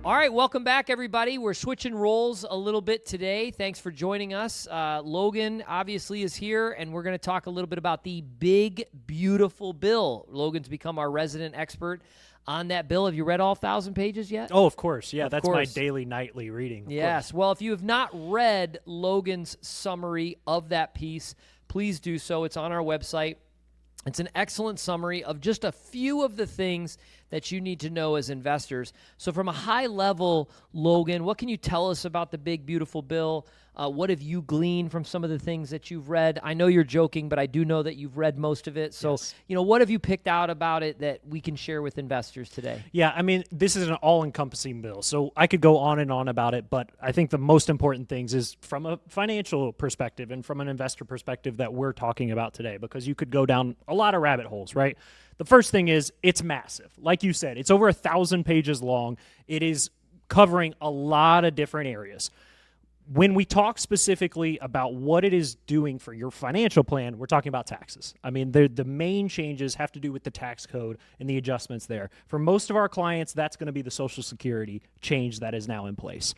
All right, welcome back, everybody. We're switching roles a little bit today. Thanks for joining us. Logan, obviously, is here, and we're going to talk a little bit about the big, beautiful bill. Logan's become our resident expert on that bill. Have you read all 1,000 pages yet? Oh, of course. Yeah, that's my course. daily, nightly reading. Yes. Well, if you have not read Logan's summary of that piece, please do so. It's on our website. It's an excellent summary of just a few of the things that you need to know as investors. So from a high level, Logan, what can you tell us about the big, beautiful bill? What have you gleaned from some of the things that you've read? I know you're joking, but I do know that you've read most of it. So, Yes. What have you picked out about it that we can share with investors today? Yeah, I mean, this is an all-encompassing bill, so I could go on and on about it, but I think the most important things is from a financial perspective and from an investor perspective that we're talking about today, because you could go down a lot of rabbit holes, right? The first thing is it's massive. Like you said, it's over 1,000 pages long. It is covering a lot of different areas. When we talk specifically about what it is doing for your financial plan, we're talking about taxes. I mean, the main changes have to do with the tax code and the adjustments there. For most of our clients, that's going to be the Social Security change that is now in place.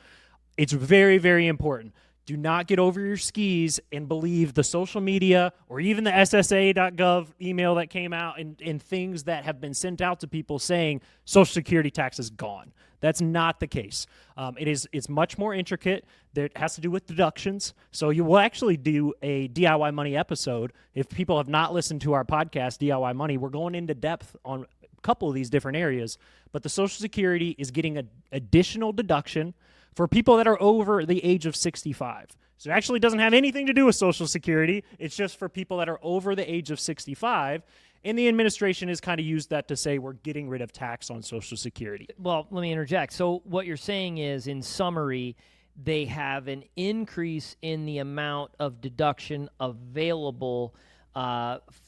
It's very, very important. Do not get over your skis and believe the social media or even the SSA.gov email that came out and things that have been sent out to people saying Social Security tax is gone. That's not the case. It's much more intricate. It has to do with deductions. So you will actually do a DIY Money episode. If people have not listened to our podcast, DIY Money, we're going into depth on a couple of these different areas. But the Social Security is getting an additional deduction for people that are over the age of 65. So it actually doesn't have anything to do with Social Security. It's just for people that are over the age of 65. And the administration has kind of used that to say we're getting rid of tax on Social Security. Well, let me interject. So what you're saying is, in summary, they have an increase in the amount of deduction available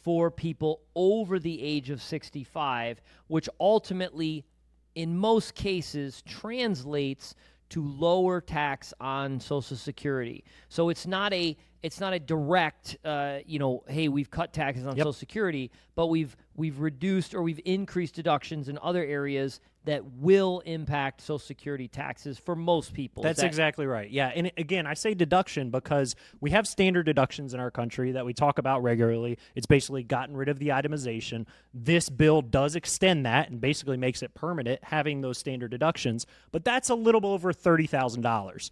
for people over the age of 65, which ultimately, in most cases, translates to lower tax on Social Security. So it's not a direct, hey, we've cut taxes on Social Security, but we've reduced or we've increased deductions in other areas that will impact Social Security taxes for most people. That's exactly right. Yeah, and again, I say deduction because we have standard deductions in our country that we talk about regularly. It's basically gotten rid of the itemization. This bill does extend that and basically makes it permanent, having those standard deductions, but that's a little over $30,000.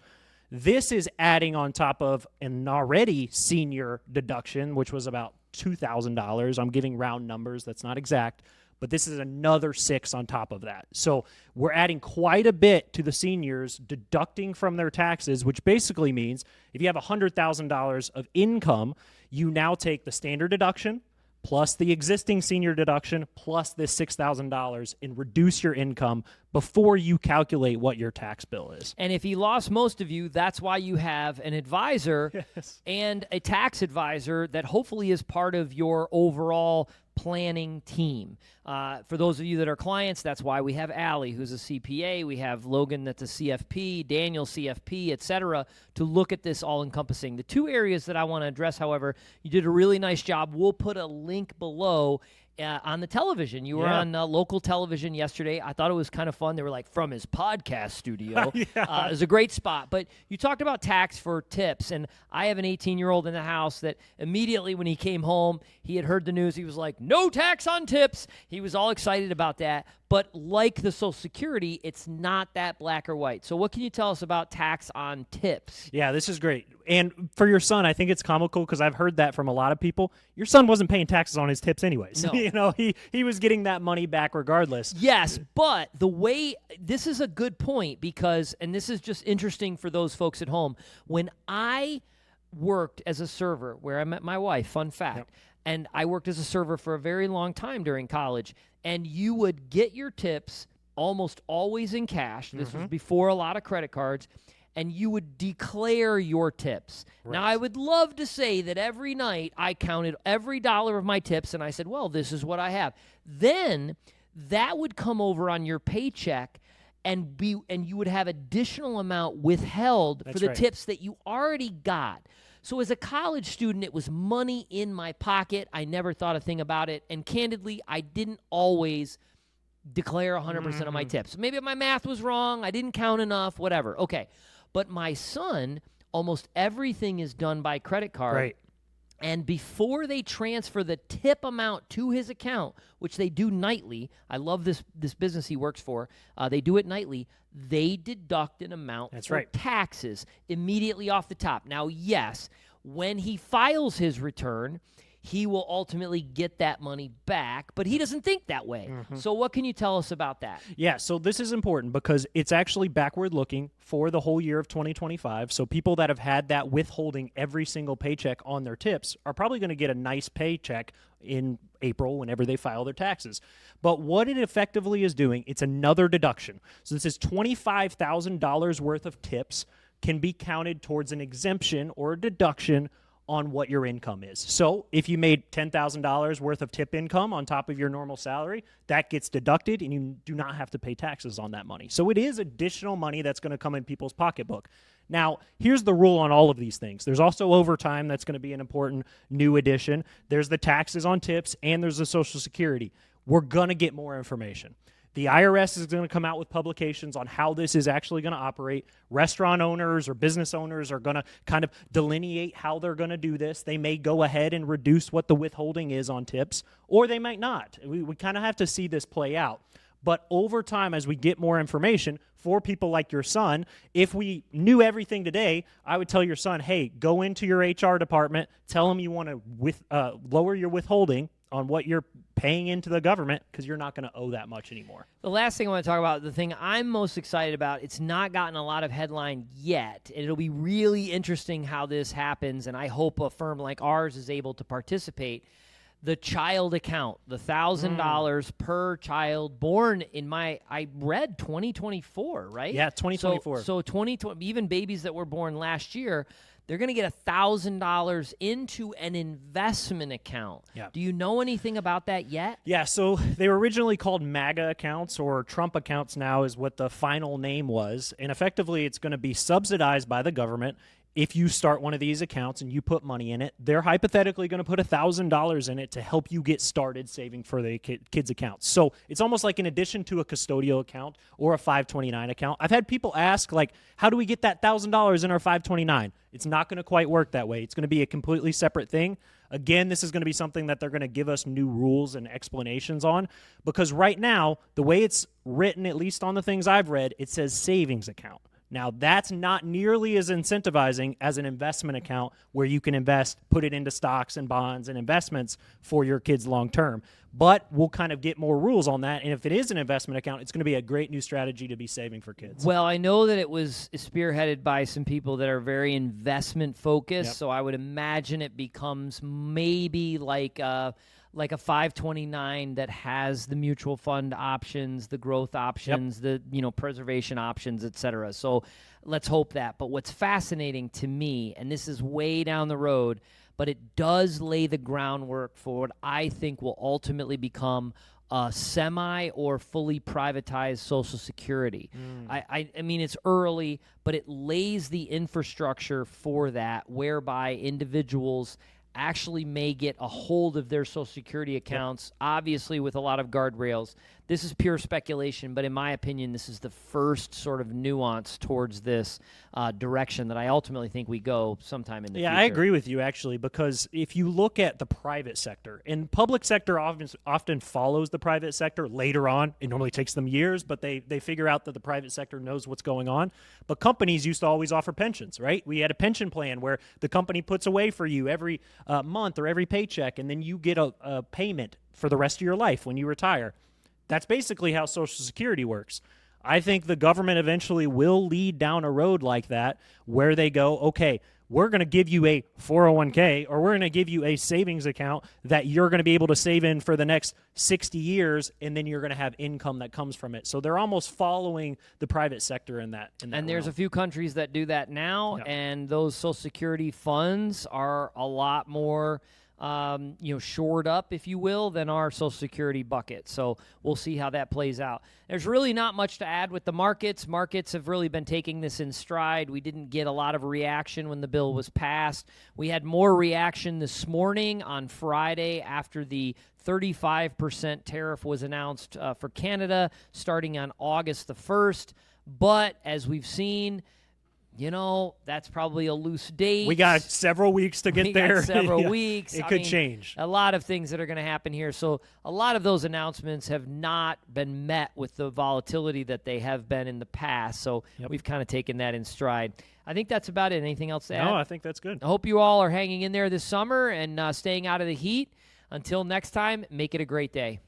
This is adding on top of an already senior deduction, which was about $2,000. I'm giving round numbers. That's not exact. But this is another $6,000 on top of that. So we're adding quite a bit to the seniors deducting from their taxes, which basically means if you have $100,000 of income, you now take the standard deduction plus the existing senior deduction plus this $6,000 and reduce your income before you calculate what your tax bill is. And if he lost most of you, that's why you have an advisor and a tax advisor that hopefully is part of your overall planning team. For those of you that are clients, that's why we have Allie, who's a CPA. We have Logan, that's a CFP, Daniel, CFP, etc., to look at this all-encompassing. The two areas that I want to address, however, you did a really nice job. We'll put a link below on the television. You were on local television yesterday. I thought it was kind of fun. They were like, from his podcast studio. It was a great spot. But you talked about tax for tips, and I have an 18-year-old in the house that immediately when he came home, he had heard the news. He was like, no tax on tips. He was all excited about that. But like the Social Security, it's not that black or white. So what can you tell us about tax on tips? Yeah, this is great. And for your son, I think it's comical because I've heard that from a lot of people. Your son wasn't paying taxes on his tips anyways. No. He was getting that money back regardless. Yes, but the way – this is a good point because – and this is just interesting for those folks at home. When I worked as a server, where I met my wife, fun fact, and I worked as a server for a very long time during college, and you would get your tips almost always in cash. This was before a lot of credit cards, and you would declare your tips. Right. Now, I would love to say that every night I counted every dollar of my tips, and I said, well, this is what I have. Then that would come over on your paycheck, and you would have additional amount withheld for the tips that you already got. So as a college student, it was money in my pocket. I never thought a thing about it. And candidly, I didn't always declare 100% of my tips. Maybe my math was wrong. I didn't count enough, whatever. Okay. But my son, almost everything is done by credit card. Right. And before they transfer the tip amount to his account, which they do nightly, I love this business he works for, they do it nightly, they deduct an amount for taxes immediately off the top. Now, yes, when he files his return, he will ultimately get that money back, but he doesn't think that way. So what can you tell us about that? Yeah, so this is important because it's actually backward looking for the whole year of 2025. So people that have had that withholding every single paycheck on their tips are probably going to get a nice paycheck in April whenever they file their taxes. But what it effectively is doing, it's another deduction. So this is $25,000 worth of tips can be counted towards an exemption or a deduction on what your income is. So if you made $10,000 worth of tip income on top of your normal salary, that gets deducted and you do not have to pay taxes on that money. So it is additional money that's going to come in people's pocketbook. Now, here's the rule on all of these things. There's also overtime that's going to be an important new addition. There's the taxes on tips and there's the Social Security. We're going to get more information. The IRS is going to come out with publications on how this is actually going to operate. Restaurant owners or business owners are going to kind of delineate how they're going to do this. They may go ahead and reduce what the withholding is on tips, or they might not. We kind of have to see this play out. But over time, as we get more information, for people like your son, if we knew everything today, I would tell your son, hey, go into your HR department, tell them you want to lower your withholding on what you're paying into the government because you're not going to owe that much anymore. The last thing I want to talk about, the thing I'm most excited about, it's not gotten a lot of headline yet. It'll be really interesting how this happens, and I hope a firm like ours is able to participate. The child account, the $1,000 per child born I read 2024, right? Yeah, 2024. So 2020, even babies that were born last year, they're going to get $1,000 into an investment account. Yeah. Do you know anything about that yet? Yeah, so they were originally called MAGA accounts, or Trump accounts now is what the final name was. And effectively, it's going to be subsidized by the government. If you start one of these accounts and you put money in it, they're hypothetically going to put $1,000 in it to help you get started saving for the kids' accounts. So it's almost like in addition to a custodial account or a 529 account. I've had people ask, like, how do we get that $1,000 in our 529? It's not going to quite work that way. It's going to be a completely separate thing. Again, this is going to be something that they're going to give us new rules and explanations on, because right now, the way it's written, at least on the things I've read, it says savings account. Now, that's not nearly as incentivizing as an investment account where you can invest, put it into stocks and bonds and investments for your kids long term. But we'll kind of get more rules on that. And if it is an investment account, it's going to be a great new strategy to be saving for kids. Well, I know that it was spearheaded by some people that are very investment focused. Yep. So I would imagine it becomes maybe like a 529 that has the mutual fund options, the growth options, the preservation options, et cetera. So let's hope that. But what's fascinating to me, and this is way down the road, but it does lay the groundwork for what I think will ultimately become a semi or fully privatized Social Security. I mean, it's early, but it lays the infrastructure for that, whereby individuals actually may get a hold of their Social Security accounts, obviously with a lot of guardrails. This is pure speculation, but in my opinion, this is the first sort of nuance towards this direction that I ultimately think we go sometime in the future. Yeah, I agree with you, actually, because if you look at the private sector, and public sector often follows the private sector later on. It normally takes them years, but they figure out that the private sector knows what's going on. But companies used to always offer pensions, right? We had a pension plan where the company puts away for you every month or every paycheck, and then you get a payment for the rest of your life when you retire. That's basically how Social Security works. I think the government eventually will lead down a road like that where they go, okay, we're going to give you a 401k or we're going to give you a savings account that you're going to be able to save in for the next 60 years, and then you're going to have income that comes from it. So they're almost following the private sector in that and there's a few countries that do that now, and those Social Security funds are a lot more shored up, if you will, than our Social Security bucket. So we'll see how that plays out. There's really not much to add with the markets. Markets have really been taking this in stride. We didn't get a lot of reaction when the bill was passed. We had more reaction this morning on Friday after the 35% tariff was announced for Canada starting on August the 1st. But as we've seen, that's probably a loose date. We got several weeks to get there. Several weeks. It could change. A lot of things that are going to happen here. So a lot of those announcements have not been met with the volatility that they have been in the past. So we've kind of taken that in stride. I think that's about it. Anything else to add? No, I think that's good. I hope you all are hanging in there this summer and staying out of the heat. Until next time, make it a great day.